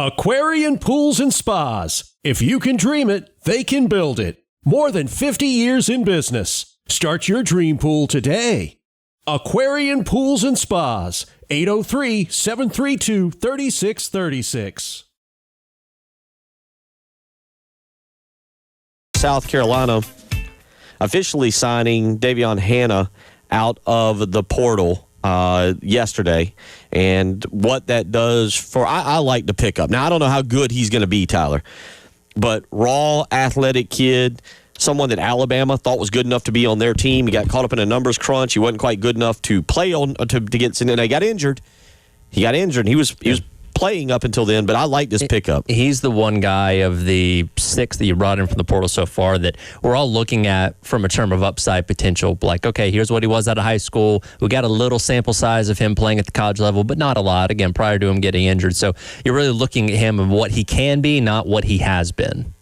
Aquarian Pools and Spas. If you can dream it, they can build it. More than 50 years in business. Start your dream pool today. Aquarian Pools and Spas. 803-732-3636. South Carolina officially signing Davion Hannah out of the portal yesterday, and what that does for I like the pickup. Now, I don't know how good he's going to be, Tyler, but raw, athletic kid, someone that Alabama thought was good enough to be on their team. He got caught up in a numbers crunch. He wasn't quite good enough to play on to get. And they got injured. He got injured. He was playing up until then, but I like this pickup. He's the one guy of the 6 that you brought in from the portal so far that we're all looking at from a term of upside potential. Like, okay, here's what he was out of high school. We got a little sample size of him playing at the college level, but not a lot, again, prior to him getting injured. So you're really looking at him and what he can be, not what he has been.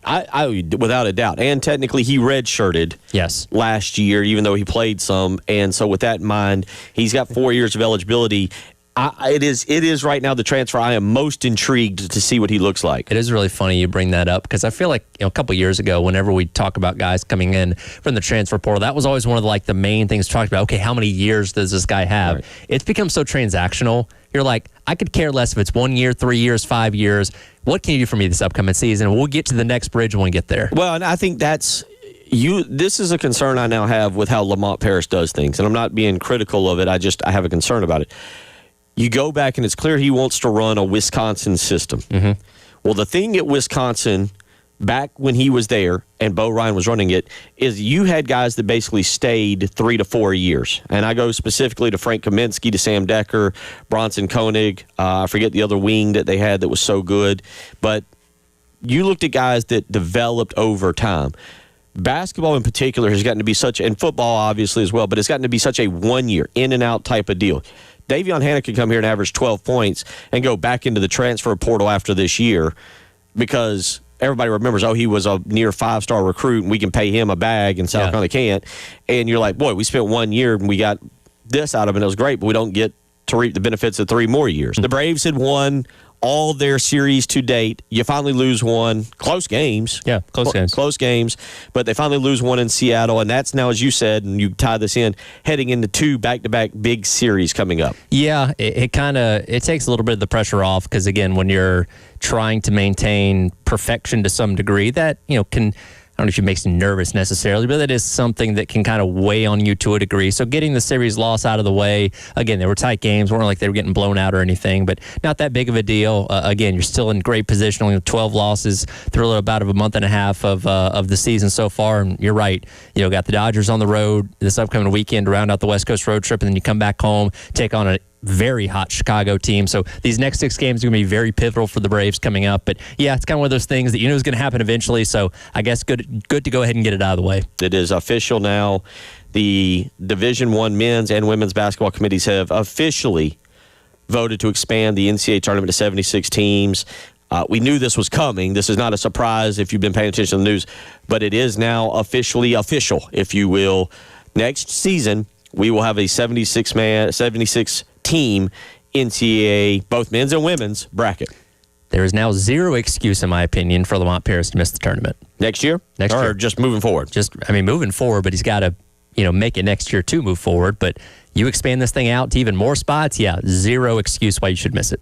I without a doubt. And technically, he redshirted last year, even though he played some. And so with that in mind, he's got 4 years of eligibility. It is right now the transfer I am most intrigued to see what he looks like. It is really funny you bring that up because I feel like a couple years ago, whenever we talk about guys coming in from the transfer portal, that was always one of the main things talked about. Okay, how many years does this guy have? Right. It's become so transactional. You're like, I could care less if it's 1 year, 3 years, 5 years. What can you do for me this upcoming season? We'll get to the next bridge when we get there. Well, and I think this is a concern I now have with how Lamont Paris does things, and I'm not being critical of it. I have a concern about it. You go back, and it's clear he wants to run a Wisconsin system. Mm-hmm. Well, the thing at Wisconsin, back when he was there and Bo Ryan was running it, is you had guys that basically stayed 3 to 4 years. And I go specifically to Frank Kaminsky, to Sam Decker, Bronson Koenig. I forget the other wing that they had that was so good. But you looked at guys that developed over time. Basketball in particular has gotten to be and football obviously as well, but it's gotten to be such a 1 year, in and out type of deal. Davion Hannah could come here and average 12 points and go back into the transfer portal after this year because everybody remembers, he was a near 5-star recruit and we can pay him a bag and South Carolina can't. And you're like, boy, we spent 1 year and we got this out of it. It was great, but we don't get to reap the benefits of 3 more years. The Braves had won all their series to date. You finally lose one. Close games. Yeah, close games. But they finally lose one in Seattle, and that's now, as you said, and you tie this in, heading into 2 back-to-back big series coming up. Yeah, it takes a little bit of the pressure off because, again, when you're trying to maintain perfection to some degree, that, can... I don't know if it makes you nervous necessarily, but that is something that can kind of weigh on you to a degree. So getting the series loss out of the way, again, they were tight games, weren't like they were getting blown out or anything, but not that big of a deal. Again, you're still in great position, only 12 losses through about a month and a half of the season so far. And you're right, got the Dodgers on the road this upcoming weekend to round out the West Coast road trip, and then you come back home, take on a very hot Chicago team. So these next 6 games are going to be very pivotal for the Braves coming up. But yeah, it's kind of one of those things that is going to happen eventually. So I guess good to go ahead and get it out of the way. It is official now. The Division I men's and women's basketball committees have officially voted to expand the NCAA tournament to 76 teams. We knew this was coming. This is not a surprise if you've been paying attention to the news, but it is now officially official, if you will. Next season, we will have a 76-team NCAA, both men's and women's, bracket. There is now zero excuse, in my opinion, for Lamont Paris to miss the tournament. Next year? Or just moving forward? Moving forward, but he's got to, make it next year to move forward. But you expand this thing out to even more spots, zero excuse why you should miss it.